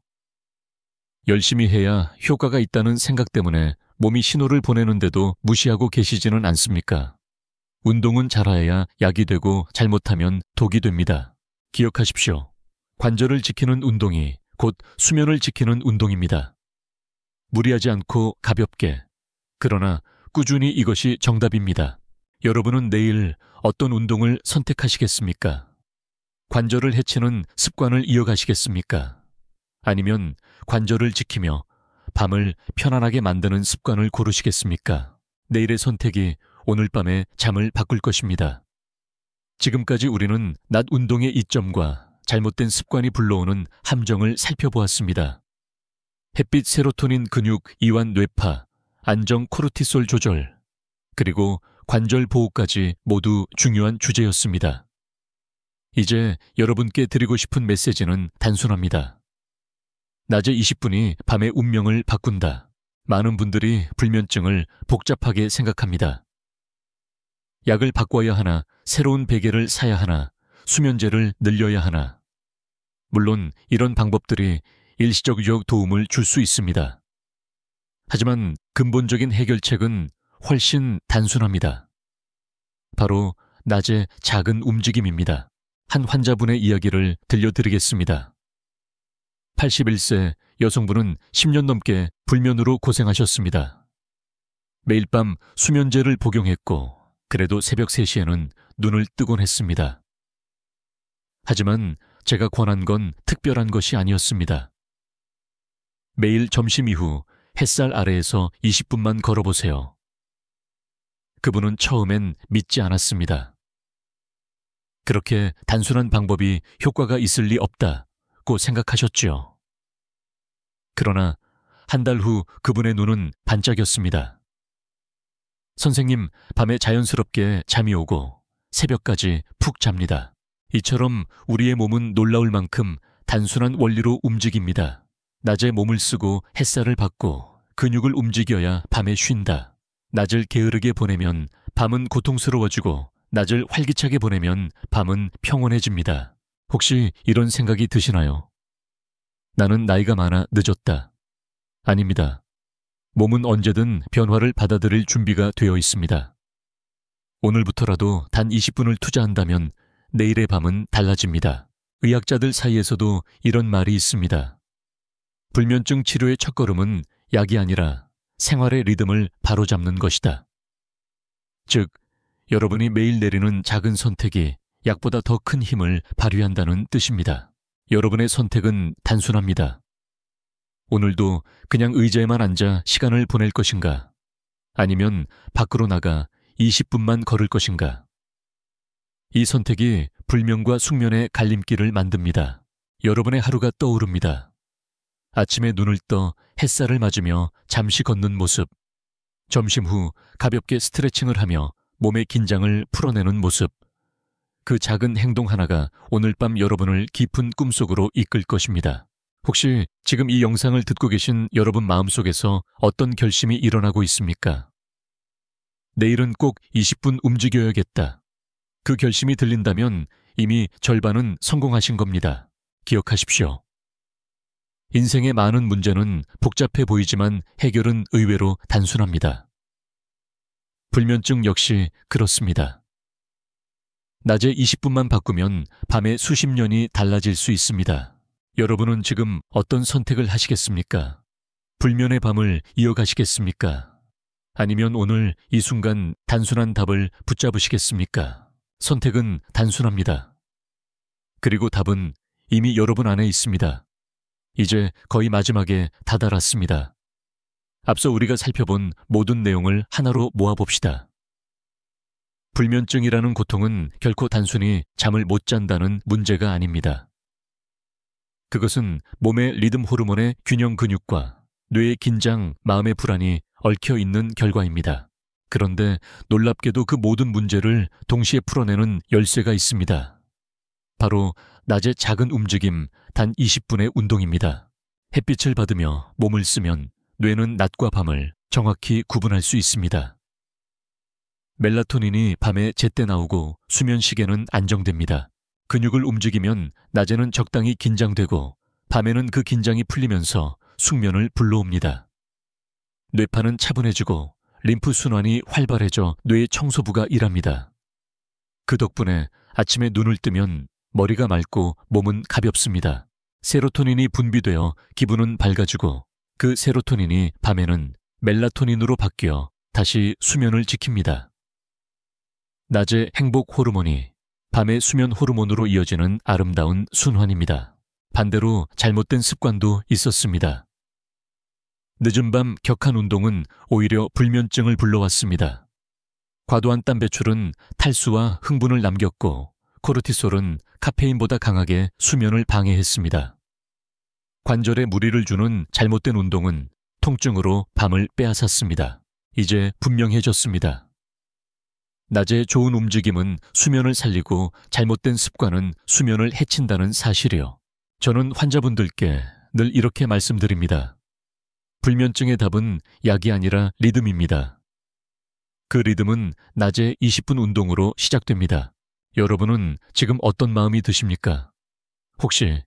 열심히 해야 효과가 있다는 생각 때문에 몸이 신호를 보내는데도 무시하고 계시지는 않습니까? 운동은 잘해야 약이 되고 잘못하면 독이 됩니다. 기억하십시오. 관절을 지키는 운동이 곧 수면을 지키는 운동입니다. 무리하지 않고 가볍게, 그러나 꾸준히 이것이 정답입니다. 여러분은 내일 어떤 운동을 선택하시겠습니까? 관절을 해치는 습관을 이어가시겠습니까? 아니면 관절을 지키며 밤을 편안하게 만드는 습관을 고르시겠습니까? 내일의 선택이 오늘 밤에 잠을 바꿀 것입니다. 지금까지 우리는 낮 운동의 이점과 잘못된 습관이 불러오는 함정을 살펴보았습니다. 햇빛 세로토닌 근육 이완 뇌파, 안정 코르티솔 조절, 그리고 관절 보호까지 모두 중요한 주제였습니다. 이제 여러분께 드리고 싶은 메시지는 단순합니다. 낮에 20분이 밤의 운명을 바꾼다. 많은 분들이 불면증을 복잡하게 생각합니다. 약을 바꿔야 하나, 새로운 베개를 사야 하나, 수면제를 늘려야 하나. 물론 이런 방법들이 일시적으로 도움을 줄 수 있습니다. 하지만 근본적인 해결책은 훨씬 단순합니다. 바로 낮의 작은 움직임입니다. 한 환자분의 이야기를 들려드리겠습니다. 81세 여성분은 10년 넘게 불면으로 고생하셨습니다. 매일 밤 수면제를 복용했고 그래도 새벽 3시에는 눈을 뜨곤 했습니다. 하지만 제가 권한 건 특별한 것이 아니었습니다. 매일 점심 이후 햇살 아래에서 20분만 걸어보세요. 그분은 처음엔 믿지 않았습니다. 그렇게 단순한 방법이 효과가 있을 리 없다고 생각하셨지요. 그러나 한 달 후 그분의 눈은 반짝였습니다. 선생님, 밤에 자연스럽게 잠이 오고 새벽까지 푹 잡니다. 이처럼 우리의 몸은 놀라울 만큼 단순한 원리로 움직입니다. 낮에 몸을 쓰고 햇살을 받고 근육을 움직여야 밤에 쉰다. 낮을 게으르게 보내면 밤은 고통스러워지고 낮을 활기차게 보내면 밤은 평온해집니다. 혹시 이런 생각이 드시나요? 나는 나이가 많아 늦었다. 아닙니다. 몸은 언제든 변화를 받아들일 준비가 되어 있습니다. 오늘부터라도 단 20분을 투자한다면 내일의 밤은 달라집니다. 의학자들 사이에서도 이런 말이 있습니다. 불면증 치료의 첫걸음은 약이 아니라 생활의 리듬을 바로잡는 것이다. 즉, 여러분이 매일 내리는 작은 선택이 약보다 더 큰 힘을 발휘한다는 뜻입니다. 여러분의 선택은 단순합니다. 오늘도 그냥 의자에만 앉아 시간을 보낼 것인가? 아니면 밖으로 나가 20분만 걸을 것인가? 이 선택이 불면과 숙면의 갈림길을 만듭니다. 여러분의 하루가 떠오릅니다. 아침에 눈을 떠 햇살을 맞으며 잠시 걷는 모습, 점심 후 가볍게 스트레칭을 하며 몸의 긴장을 풀어내는 모습, 그 작은 행동 하나가 오늘 밤 여러분을 깊은 꿈속으로 이끌 것입니다. 혹시 지금 이 영상을 듣고 계신 여러분 마음속에서 어떤 결심이 일어나고 있습니까? 내일은 꼭 20분 움직여야겠다. 그 결심이 들린다면 이미 절반은 성공하신 겁니다. 기억하십시오. 인생의 많은 문제는 복잡해 보이지만 해결은 의외로 단순합니다. 불면증 역시 그렇습니다. 낮에 20분만 바꾸면 밤에 수십 년이 달라질 수 있습니다. 여러분은 지금 어떤 선택을 하시겠습니까? 불면의 밤을 이어가시겠습니까? 아니면 오늘 이 순간 단순한 답을 붙잡으시겠습니까? 선택은 단순합니다. 그리고 답은 이미 여러분 안에 있습니다. 이제 거의 마지막에 다다랐습니다. 앞서 우리가 살펴본 모든 내용을 하나로 모아봅시다. 불면증이라는 고통은 결코 단순히 잠을 못 잔다는 문제가 아닙니다. 그것은 몸의 리듬 호르몬의 균형 근육과 뇌의 긴장, 마음의 불안이 얽혀 있는 결과입니다. 그런데 놀랍게도 그 모든 문제를 동시에 풀어내는 열쇠가 있습니다. 바로 낮의 작은 움직임, 단 20분의 운동입니다. 햇빛을 받으며 몸을 쓰면 뇌는 낮과 밤을 정확히 구분할 수 있습니다. 멜라토닌이 밤에 제때 나오고 수면 시계는 안정됩니다. 근육을 움직이면 낮에는 적당히 긴장되고 밤에는 그 긴장이 풀리면서 숙면을 불러옵니다. 뇌파는 차분해지고 림프 순환이 활발해져 뇌의 청소부가 일합니다. 그 덕분에 아침에 눈을 뜨면 머리가 맑고 몸은 가볍습니다. 세로토닌이 분비되어 기분은 밝아지고 그 세로토닌이 밤에는 멜라토닌으로 바뀌어 다시 수면을 지킵니다. 낮의 행복 호르몬이 밤의 수면 호르몬으로 이어지는 아름다운 순환입니다. 반대로 잘못된 습관도 있었습니다. 늦은 밤 격한 운동은 오히려 불면증을 불러왔습니다. 과도한 땀 배출은 탈수와 흥분을 남겼고 코르티솔은 카페인보다 강하게 수면을 방해했습니다. 관절에 무리를 주는 잘못된 운동은 통증으로 밤을 빼앗았습니다. 이제 분명해졌습니다. 낮에 좋은 움직임은 수면을 살리고 잘못된 습관은 수면을 해친다는 사실이요. 저는 환자분들께 늘 이렇게 말씀드립니다. 불면증의 답은 약이 아니라 리듬입니다. 그 리듬은 낮에 20분 운동으로 시작됩니다. 여러분은 지금 어떤 마음이 드십니까? 혹시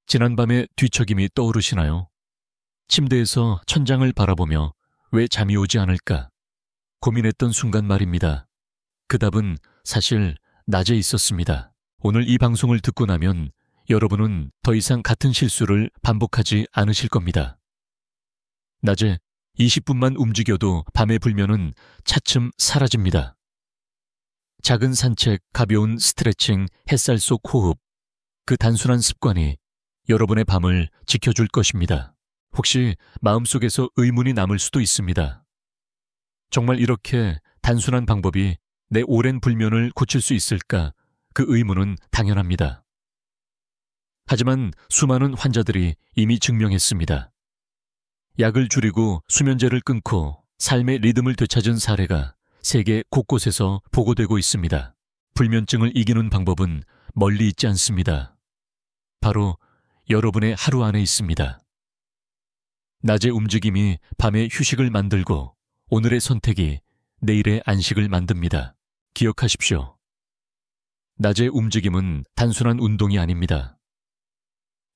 지난밤의 뒤척임이 떠오르시나요? 침대에서 천장을 바라보며 왜 잠이 오지 않을까 고민했던 순간 말입니다. 그 답은 사실 낮에 있었습니다. 오늘 이 방송을 듣고 나면 여러분은 더 이상 같은 실수를 반복하지 않으실 겁니다. 낮에 20분만 움직여도 밤의 불면은 차츰 사라집니다. 작은 산책, 가벼운 스트레칭, 햇살 속 호흡, 그 단순한 습관이 여러분의 밤을 지켜줄 것입니다. 혹시 마음속에서 의문이 남을 수도 있습니다. 정말 이렇게 단순한 방법이 내 오랜 불면을 고칠 수 있을까? 그 의문은 당연합니다. 하지만 수많은 환자들이 이미 증명했습니다. 약을 줄이고 수면제를 끊고 삶의 리듬을 되찾은 사례가 세계 곳곳에서 보고되고 있습니다. 불면증을 이기는 방법은 멀리 있지 않습니다. 바로 여러분의 하루 안에 있습니다. 낮의 움직임이 밤의 휴식을 만들고 오늘의 선택이 내일의 안식을 만듭니다. 기억하십시오. 낮의 움직임은 단순한 운동이 아닙니다.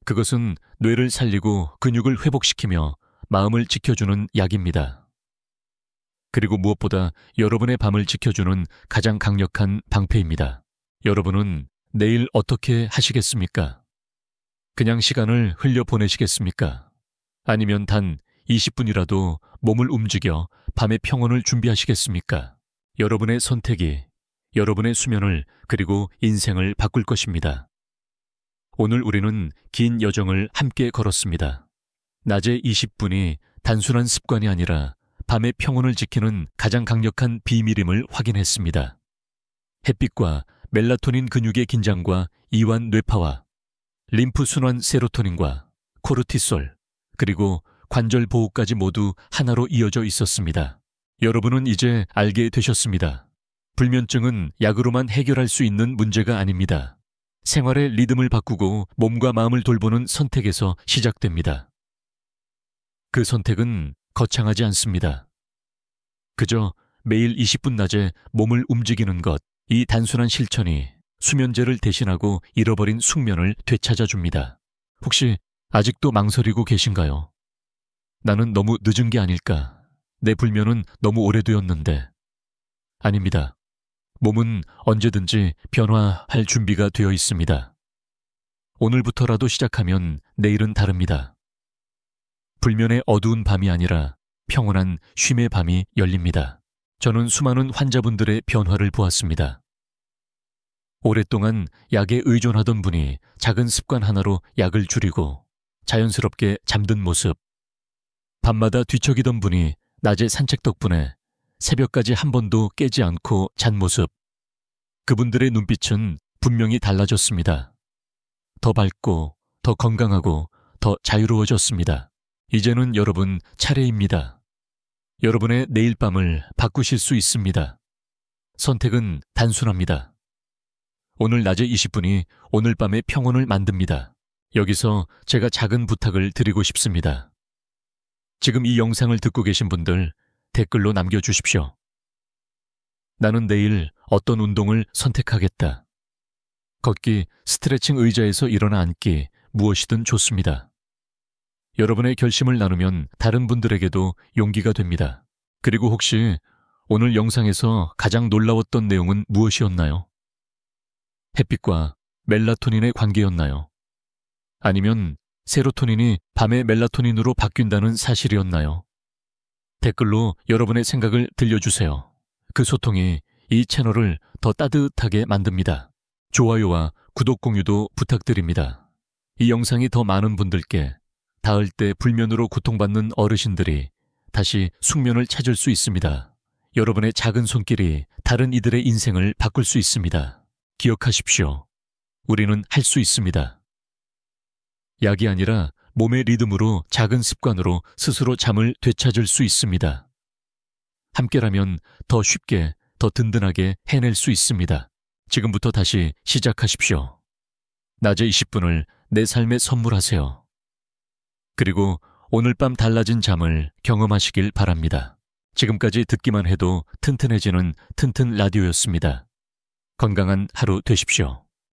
그것은 뇌를 살리고 근육을 회복시키며 마음을 지켜주는 약입니다. 그리고 무엇보다 여러분의 밤을 지켜주는 가장 강력한 방패입니다. 여러분은 내일 어떻게 하시겠습니까? 그냥 시간을 흘려보내시겠습니까? 아니면 단 20분이라도 몸을 움직여 밤의 평온을 준비하시겠습니까? 여러분의 선택이 여러분의 수면을 그리고 인생을 바꿀 것입니다. 오늘 우리는 긴 여정을 함께 걸었습니다. 낮의 20분이 단순한 습관이 아니라 밤의 평온을 지키는 가장 강력한 비밀임을 확인했습니다. 햇빛과 멜라토닌 근육의 긴장과 이완 뇌파와 림프 순환 세로토닌과 코르티솔 그리고 관절 보호까지 모두 하나로 이어져 있었습니다. 여러분은 이제 알게 되셨습니다. 불면증은 약으로만 해결할 수 있는 문제가 아닙니다. 생활의 리듬을 바꾸고 몸과 마음을 돌보는 선택에서 시작됩니다. 그 선택은 거창하지 않습니다. 그저 매일 20분 낮에 몸을 움직이는 것, 이 단순한 실천이 수면제를 대신하고 잃어버린 숙면을 되찾아줍니다. 혹시 아직도 망설이고 계신가요? 나는 너무 늦은 게 아닐까? 내 불면은 너무 오래되었는데. 아닙니다. 몸은 언제든지 변화할 준비가 되어 있습니다. 오늘부터라도 시작하면 내일은 다릅니다. 불면의 어두운 밤이 아니라 평온한 쉼의 밤이 열립니다. 저는 수많은 환자분들의 변화를 보았습니다. 오랫동안 약에 의존하던 분이 작은 습관 하나로 약을 줄이고 자연스럽게 잠든 모습, 밤마다 뒤척이던 분이 낮에 산책 덕분에 새벽까지 한 번도 깨지 않고 잔 모습, 그분들의 눈빛은 분명히 달라졌습니다. 더 밝고 더 건강하고 더 자유로워졌습니다. 이제는 여러분 차례입니다. 여러분의 내일 밤을 바꾸실 수 있습니다. 선택은 단순합니다. 오늘 낮에 20분이 오늘 밤의 평온을 만듭니다. 여기서 제가 작은 부탁을 드리고 싶습니다. 지금 이 영상을 듣고 계신 분들 댓글로 남겨주십시오. 나는 내일 어떤 운동을 선택하겠다. 걷기, 스트레칭 의자에서 일어나 앉기, 무엇이든 좋습니다. 여러분의 결심을 나누면 다른 분들에게도 용기가 됩니다. 그리고 혹시 오늘 영상에서 가장 놀라웠던 내용은 무엇이었나요? 햇빛과 멜라토닌의 관계였나요? 아니면 세로토닌이 밤의 멜라토닌으로 바뀐다는 사실이었나요? 댓글로 여러분의 생각을 들려주세요. 그 소통이 이 채널을 더 따뜻하게 만듭니다. 좋아요와 구독 공유도 부탁드립니다. 이 영상이 더 많은 분들께 닿을 때 불면으로 고통받는 어르신들이 다시 숙면을 찾을 수 있습니다. 여러분의 작은 손길이 다른 이들의 인생을 바꿀 수 있습니다. 기억하십시오. 우리는 할 수 있습니다. 약이 아니라 몸의 리듬으로 작은 습관으로 스스로 잠을 되찾을 수 있습니다. 함께라면 더 쉽게, 더 든든하게 해낼 수 있습니다. 지금부터 다시 시작하십시오. 낮에 20분을 내 삶에 선물하세요. 그리고 오늘 밤 달라진 잠을 경험하시길 바랍니다. 지금까지 듣기만 해도 튼튼해지는 튼튼 라디오였습니다. 건강한 하루 되십시오.